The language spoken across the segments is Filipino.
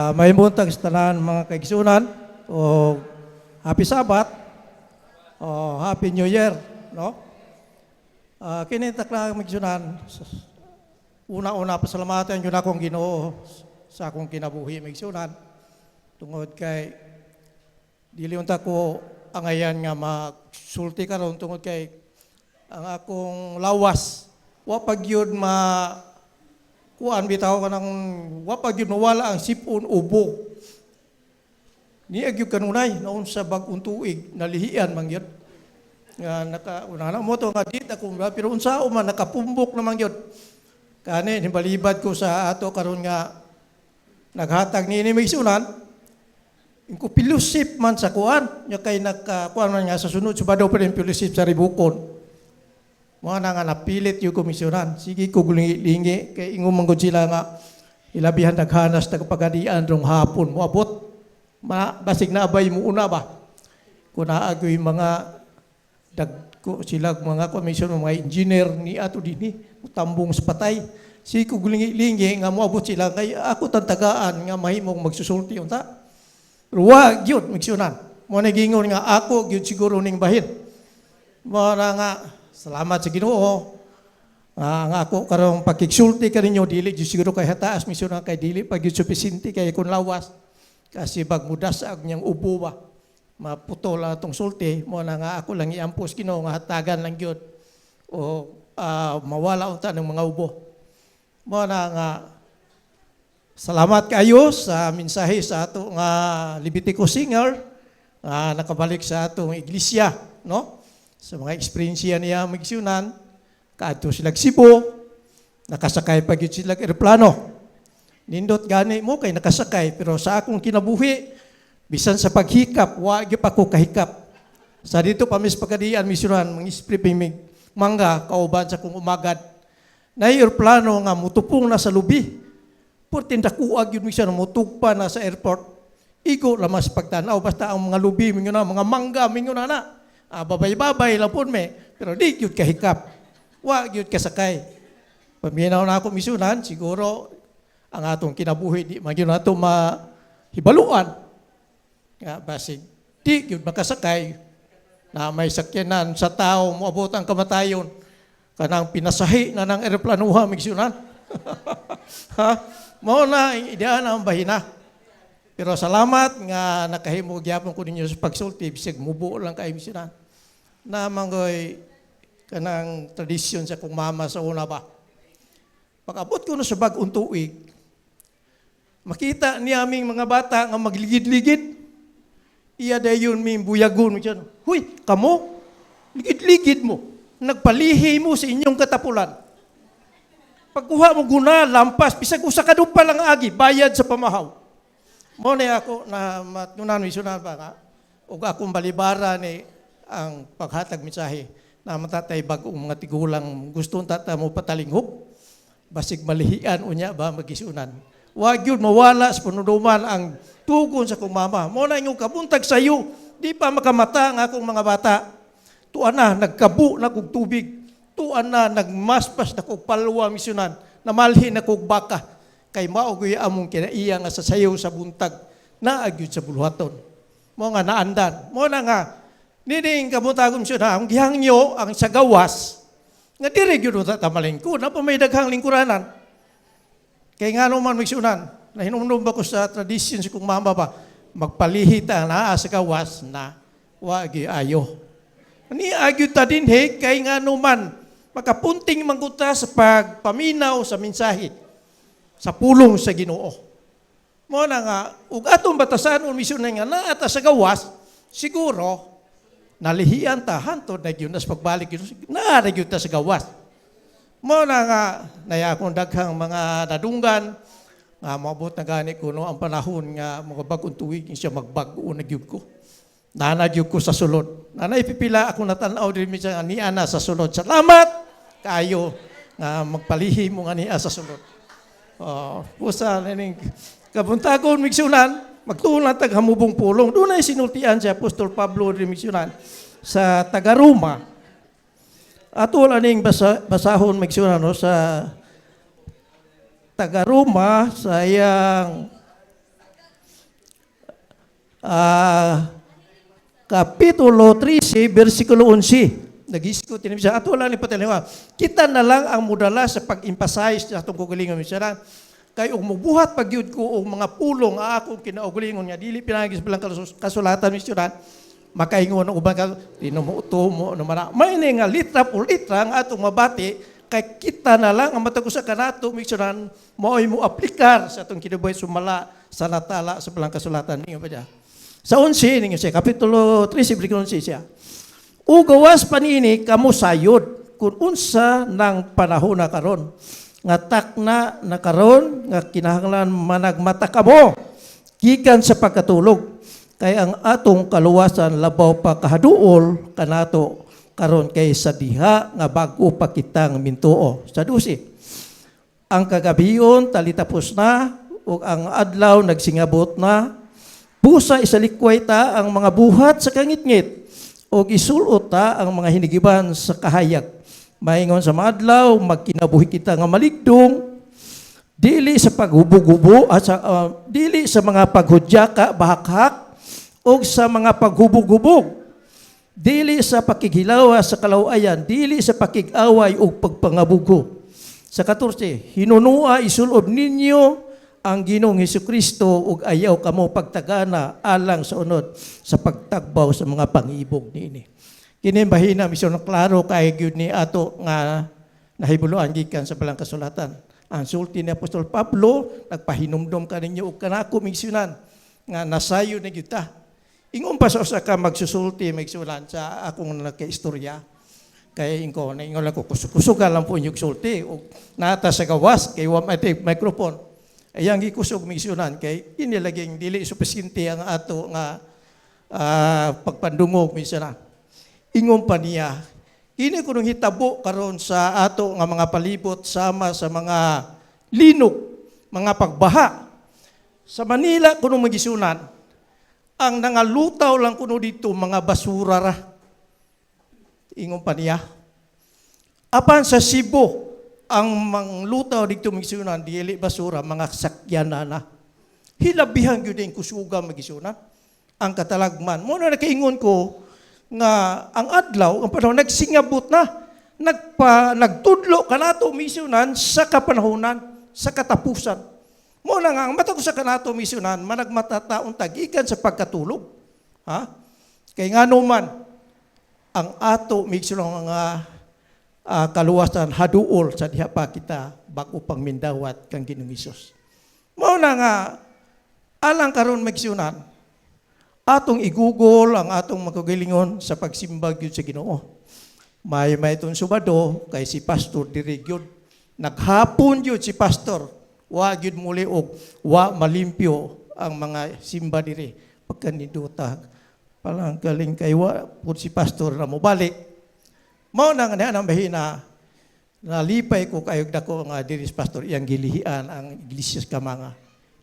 May buntag sa tanan mga kaigsunan o Happy Sabbath o Happy New Year, no? Kinitak lang magsunan. Una-una pasalamatan yun akong Ginoo sa akong kinabuhi magsunan. Tungod kay dili unta ko angayan nga magsulti karon tungod kay ang akong lawas wa pagyud kuan bitaw ka ng wapag yun mawala ang sipon ubo. Ni agyo kanunay noon sa bagong tuig nalihian man yun. Nga nakauna mo to nga dit ako pero unsa man nakapumbok naman yun. Kani nibalibad ko sa ato karon nga naghatag ni may sunan. Ko pilusip man sa kuan nya kay nakakuan man nga sa sunod subadaw pa rin pilusip sa ribukon. Mga nga napilit yung komisyonan. Sige ko lingi kay ingong manggod sila nga ilabihan naghanas na kapagadian rong hapon. Moabot, basig na abay mo una ba? Kung naagoy mga sila mga komisyon, mga engineer ni ato dini, tambong sa patay. Sige ko lingi nga moabot sila kay ako tantagaan nga mahimong magsusulti yun ta. Ruwa, yun, miksyonan. Mo nagingon nga ako, yun siguro ning bahin. Mga nga, salamat sa Ginoo. Nga ako karong pagkiksulti ka ninyo, dili siguro kay hataas, misyon kay dili pag supisinti kay kun lawas. Kasi bag mudas ang niyang ubo ba, maputol ang itong sulti, mo na nga ako lang iampos Ginoo nga hatagan lang yun. O mawala unta ng mga ubo. Mo na nga, salamat kayo sa mensahe sa ato nga Leviticus singer, nakabalik sa atong iglesia, no? Sa mga eksperyensya niya magsunan, kaadto sila Cebu, nakasakay pag yun sila aeroplano. Nindot gani mo kay nakasakay, pero sa akong kinabuhi, bisan sa paghikap, wagi pa ko kahikap. Sa dito pamis pagkadian, misunan, mga ispripimig, mangga, kauban sa kong umagad. Na aeroplano nga mutupong na sa lubi, purtin dakuag yun misunan, mutugpa na sa airport. Igo lamas pagtanaw, basta ang mga lubi, mga mangga, mga na. Babay-babay lang po pero di yun kahikap. Wag yun kasakay. Paminaw na ako misunan, siguro ang atong kinabuhi, di man yun nato mahibaluan. Nga basig, di yun makasakay na may sakyanan sa tao, moabot ang kamatayon. Kanang pinasahi na ng aeroplanuha, misunan. Mao na, idaan ang bahina. Pero salamat nga nakahimo gyapon ko ninyo sa pagsulti, bisig mubo lang kayo misunan. Na manggoy kanang tradisyon sa kong mama sa una ba. Pag-abot ko na sa bagong tuig, makita niya aming mga bata nga magligid-ligid. Iya dayon may buyagon mo dyan. Huy, kamo, ligid-ligid mo. Nagpalihi mo sa inyong katapulan. Pagkuha mo guna, lampas, bisag usa ka pa lang agi, bayad sa pamahaw. Mo na ako na matunan misunan pa nga. O akong balibara ni ang paghatag mensahe na matatay bagong mga tigulang gusto tata mo patalinghog. Basig malihian unya ba magisunan. Wag yun mawala sa panunuman ang tugon sa kong mama. Mo na inyong kabuntag sa iyo, di pa makamata ang akong mga bata. Tuan na, nagkabu na kog tubig. Tuan na, nagmaspas na kog palwa misunan. Namalhin na kog baka. Kay maugoy among kinaiya nga sa sayo sa buntag na agyud sa buluhaton. Mo nga naandan. Mo na nga, nining kabutagom siya ang gihangyo ang sa gawas nga dire gyud ta tamalingkod na pa may daghang lingkuranan. Kay nga naman migsunan, nahinumdum ba ko sa tradisyon sa kong mama ba, magpalihit ang naa sa gawas na wagi ayo. Ni agyo ta din kay nga naman makapunting mangguta sa pagpaminaw sa mensahe sa pulong sa Ginoo. Mo na nga, ug atong batasan o misyon nga naata sa gawas, siguro nalihian ta hantod na gyud nas pagbalik gyud naara gyud ta sa gawas. Mo na nga naya akong daghang mga nadunggan nga maabot na gani kuno ang panahon nga mga bag-ong tuig siya magbag-o na gyud ko. Nana gyud ko sa sulod. Nana ipipila ako natanaw diri mi sa ni ana sa sulod. Salamat kayo nga magpalihi mo nga niya sa sulod. Pusa ning kabuntagon migsunan magtuon tag hamubong pulong. Doon ay sinultian si Apostol Pablo rin misyonan sa taga-Roma. Atol aning basahon misyonan no, sa taga-Roma sa iyang Kapitulo 13, versikulo 11. Nag-isko, tinibisa. At wala ni pataliwa. Kita na lang ang mudala sa pag-emphasize sa itong kugalingon misyon. Kay umubuhat pagyud ko og mga pulong akong kinaugalingon nga dili pinagis bilang kasulatan misyon. Makaingon ang ubang tinumuto mo naman. May nga litra po litra ang atong mabati kay kita na lang ang matag usa kanato misyon mo'y mo aplikar sa atong kinabuhi sumala sa natala sa bilang kasulatan ninyo pa dia. Sa 11 ninyo siya, Kapitulo 13, versikulo 11 siya. Ugawas panini kamo sayod kung unsa ng panahon na karon. Nga takna na karon nga kinahanglan managmata kamo gikan sa pagkatulog. Kay ang atong kaluwasan labaw pa kahaduol kanato karon kay sa diha nga bag-o pa kitang mintuo. Sa 12. Ang kagabiyon talitapos na ug ang adlaw nagsingabot na. Busa isalikway ta ang mga buhat sa kangitngit o isulot ta ang mga hinigiban sa kahayag. Maingon sa madlaw, magkinabuhi kita nga maligdong, dili sa paghubugubo, at dili sa mga paghudyaka, bahakhak, o sa mga paghubog-hubog, dili sa pakighilawa sa kalawayan, dili sa pakig-away o pagpangabugo. Sa 14, hinunua isulob ninyo ang Ginoong Hesukristo ug ayaw kamo pagtagana alang sa unod sa pagtagbaw sa mga pangibog niini. Kini bahina misyon klaro kay gyud ni ato nga nahibuluan gikan sa balang kasulatan. Ang sulti ni Apostol Pablo nagpahinumdom kaninyo og kanako misyonan nga nasayo na gyud ta. Ingon pa sa usa ka magsusulti migsulan sa akong nagkaistorya. Kay ingon lang ko kusog-kusugan lang po inyong sulti og nata sa gawas kay wa may microphone. Ayang gikusog misyonan kay inilaging dili supisyente ang ato nga pagpandungog misyonan. Ingon pa niya, kini kunong hitabo karon sa ato nga mga palibot sama sa mga linog, mga pagbaha. Sa Manila kunong magisunan, ang nangalutaw lang kuno dito mga basura ra. Ingon pa niya. Apan sa Cebu, ang manglutaw dito magisunan, dili basura, mga sakyan na. Hilabihan yun din kusuga magisunan. Ang katalagman. Muna nakaingon ko nga ang adlaw, ang panahon, nagsingabot na. Nagtudlo ka na ito misyonan sa kapanahonan, sa katapusan. Muna nga, ang mata ko sa kanato misyonan, managmatataong tagikan sa pagkatulog. Ha? Kaya nga naman, ang ato misyonan nga kaluwasan haduol sa diha pa kita bago pang mindawat kang Ginoong Hesus. Mao na nga alang karon magsunan atong igugol ang atong magagalingon sa pagsimba gyud sa Ginoo. May itong Subado kay si pastor diri gyud naghapon gyud si pastor wa gyud muli og wa malimpyo ang mga simba diri pagkanidota palang galing kay wa pud si pastor na mobalik. Mao na nga ang bahina nalipay ko kayog dako nga diri pastor iyang gilihian ang iglesia ka mga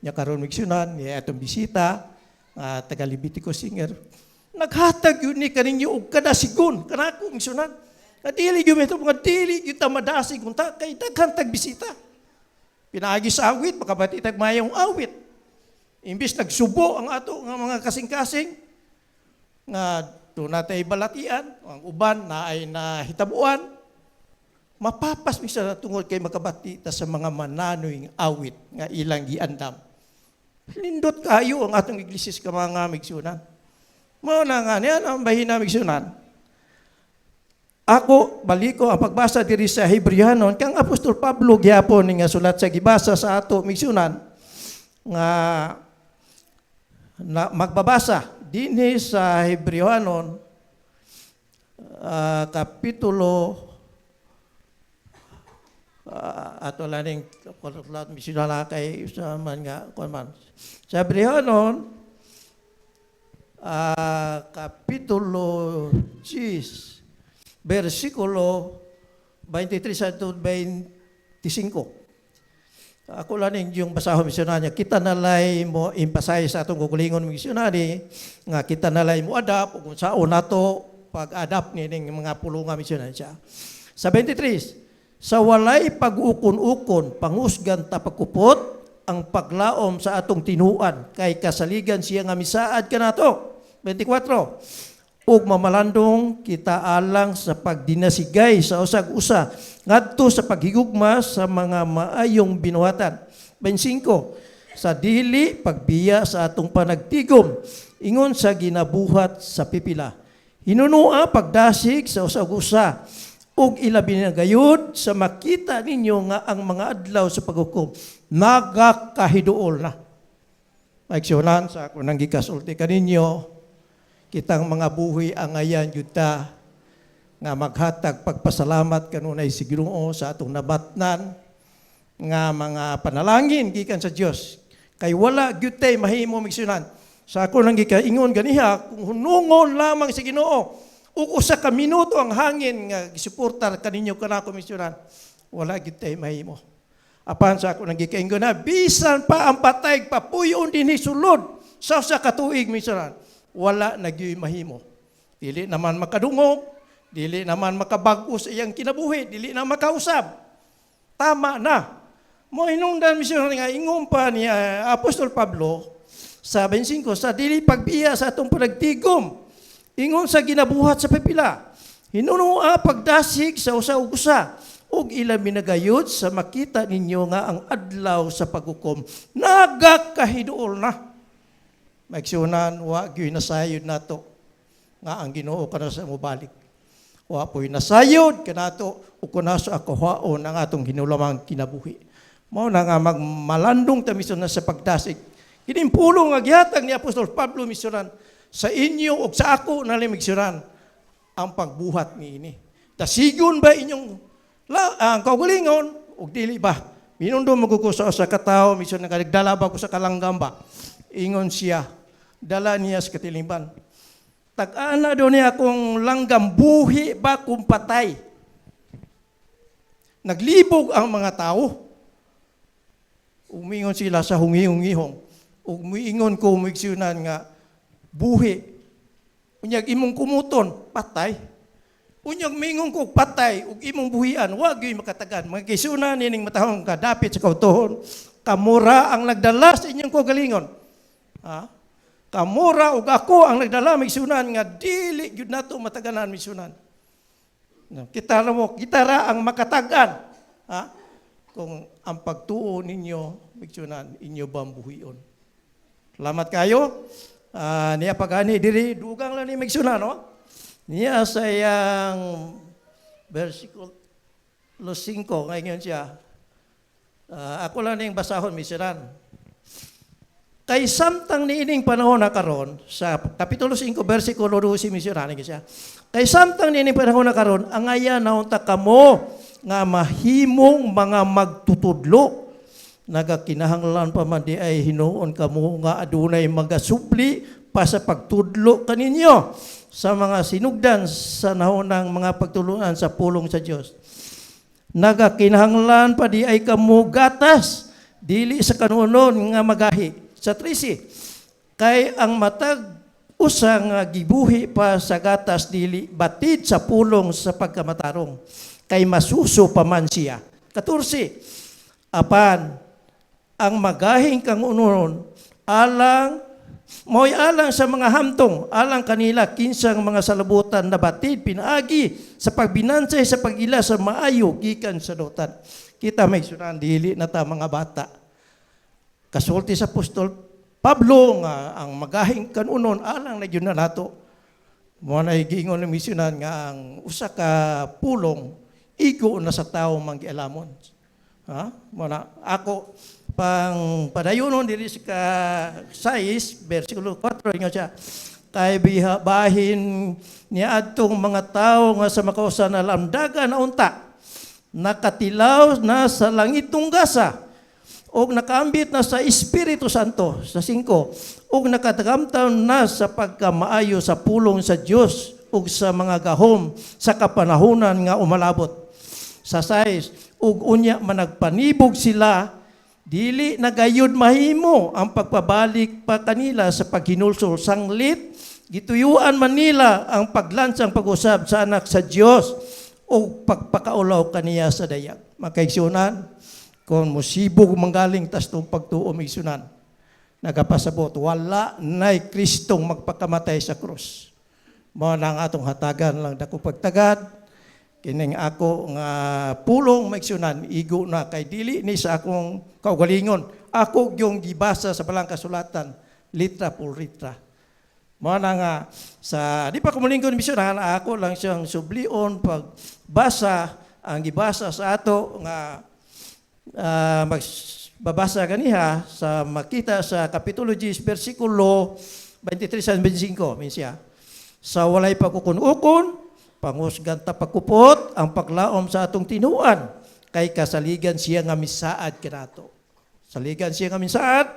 nya karon migsunan ni atong bisita nga taga Leviticus singer naghatag yun ni kaninyo og kada sigon kanako migsunan dili gyud meto mga dili gyud ta madasig unta kay daghan tag bisita pinaagi sa awit makabati tag mayong awit imbis nagsubo ang ato nga mga kasing-kasing nga doon natin balatian, ang uban na ay nahitabuan, mapapas mi sa tungod kay makabati ta sa mga mananoy awit nga ilang giandam. Lindot kayo ang atong iglesia ka mga migsunan. Mao na nga niyan ang bahina migsunan. Ako baliko ang pagbasa diri sa Hebreyanon kang Apostol Pablo gyapon nga sulat sa gibasa sa ato migsunan nga na magbabasa dinhi sa Hebreyanon kapitulo ato laning kulat misinala kay sa man nga man sa Hebreyanon kapitulo 10 versikulo 23 to 25. Ako lang yung basahon misyonarya, kita nalay mo emphasize sa atong kukulingon misyonary, nga kita nalay mo adapt, kung saan nato pag-adapt ni mga pulunga misyonarya. Sa 23, sa walay pag-ukon-ukon, pangusgan ta pagkupot, ang paglaom sa atong tinuan kay kasaligan siya nga misaad kanato. 24. Ug mamalandong kita alang sa pagdinasigay sa usag-usa ngadto sa paghigugma sa mga maayong binuhatan. 25. Sa dili pagbiya sa atong panagtigom ingon sa ginabuhat sa pipila. Hinunua pagdasig sa usag-usa ug ilabi na gayud sa makita ninyo nga ang mga adlaw sa paghukom nagakahiduol na. Maigsunan sa ako nang gikasulti kaninyo, kitang mga buhi ang ayan yuta nga maghatag pagpasalamat kanunay si Ginoo sa atong nabatnan nga mga panalangin gikan sa Dios. Kay wala gyud tay mahimo migsunan. Sa ako nang gikaingon ganiha kung hunungon lamang si Ginoo ug usa ka minuto ang hangin nga gisuportar kaninyo kanako migsunan, wala gyud tay mahimo. Apan sa ako nang gikaingon na bisan pa ang patay papuyon dinhi sulod sa usa ka tuig migsunan, wala na gyud mahimo. Dili naman makadungog, dili naman makabag-o sa iyang kinabuhi, dili na makausab. Tama na. Mo hinungdan misyon nga ingon pa ni Apostol Pablo sa 25 sa dili pagbiya sa atong panagtigom ingon sa ginabuhat sa pipila. Hinunua pagdasig sa usa ug usa ug ilabi na gayud sa makita ninyo nga ang adlaw sa paghukom nagakahiduol na. Maigsunan wa gyud nasayod nato nga ang Ginoo kana sa mobalik. Wa po'y nasayod kanato ug kunaso akahaon ang atong ginulamang kinabuhi. Mao na nga magmalandong ta mison na sa pagdasig. Kining pulong nga gihatag ni Apostol Pablo misunan sa inyo ug sa ako na migsunan ang pagbuhat niini. Tasigon ba inyong ang kaugalingon ug dili ba? Minundom mo ko sa ka tawo mison nga nagdala ba ko sa kalanggam ba? Ingon siya, dala niya sa katilingban. Tag-ana do niya akong langgam, buhi ba kung patay? Naglibog ang mga tao. Umingon sila sa hungi-hungihong. Umingon ko umigsunan nga, buhi. Unyag imong kumuton, patay. Unyag mingon ko, patay. Ug imong buhian, wag yung makatagan. Mga kisunan, nining matahong kadapit sa kautohon. Kamura ang nagdala sa inyong kagalingon. Ha? Kamura ug ako ang nagdala migsunan nga dili gyud nato mataganan migsunan. Kita ra ang makatagan. Ha? Kung ang pagtuo ninyo migsunan inyo bambuhion. Salamat kayo. Niya pagani diri dugang lang ni migsunan no. Niya sayang versikulo 5 ngayon siya. Ako lang ning basahon migsunan. Kay samtang niining panahon na karon sa kapitulo 5 bersikulo 12 misyonari siya. Kay samtang niining panahon na karon ang aya naunta kamo nga mahimong mga magtutudlo. Nagakinahanglan pa man di ay hinuon kamo nga adunay magasupli pa sa pagtudlo kaninyo sa mga sinugdan sa nahunang mga pagtuluan sa pulong sa Dios. Nagakinahanglan pa di ay kamo gatas dili sa kanunon nga magahi. Sa 13, kay ang matag usa nga gibuhi pa sa gatas dili batid sa pulong sa pagkamatarong kay masuso pa man siya. 14, apan ang magahing kang unuron alang mo'y alang sa mga hamtong alang kanila kinsang mga salabutan na batid pinaagi sa pagbinansay sa pagila sa maayo gikan sa dotan. Kita may sunan dili na ta mga bata. Kasulti sa Apostol Pablo nga ang magahing kanunon alang na yun na nato. Mo na higingon ng misyonan nga ang usa ka pulong igo na sa tao manggialamon. Ha? Mo na ako pang padayonon diri sa 6 bersikulo 4 ingon siya. Kay bahin niya adtong mga tao nga sa makausan na lamdagan na unta nakatilaw na sa langitong gasa o nakaambit na sa Espiritu Santo sa 5 o nakatagamtaw na sa pagkamaayo sa pulong sa Dios o sa mga gahom sa kapanahunan nga umalabot. Sa 6 ug unya managpanibog sila dili nagayud mahimo ang pagpabalik pa kanila sa paghinulsol sanglit gituyuan man nila ang paglansang pag-usab sa anak sa Dios o pagpakaulaw kaniya sa dayag. Makaigsunan, kung musibog manggaling tas tong pagtuo migsunan, nagapasabot, wala na'y Kristong magpakamatay sa krus. Mao na ang atong hatagan lang dako pagtagad, kining ako nga pulong maigsunan, igo na kay dili ni sa akong kaugalingon. Ako yung gibasa sa balang kasulatan, litra por litra. Mao na nga, di pa ko mulingkod misyonan, ako lang siyang sublion pagbasa, ang gibasa sa ato nga magbabasa kaniha sa makita sa Kapitulo 10, versikulo 23 and 25, minsya. Sa walay pagkukun-ukon, pangusgan ta pagkupot, ang paglaom sa atong tinuan, kay kasaligan siya nga misaad kinato. Saligan siya nga misaad,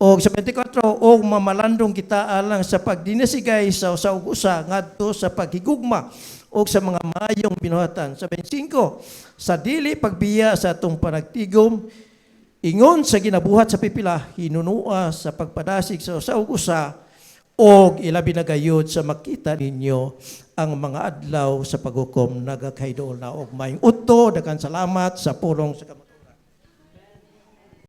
o sa 24, o mamalandong kita alang sa pagdinasigay sa usa ngadto sa paghigugma, o sa mga mayong binuhatan. Sa 25, sa dili pagbiya sa atong panagtigom, ingon sa ginabuhat sa pipila, hinunua sa pagpadasig sa usa o ilabi na gayud sa makita ninyo ang mga adlaw sa paghukom nagakaydool na og maayong udto. Daghang salamat sa pulong sa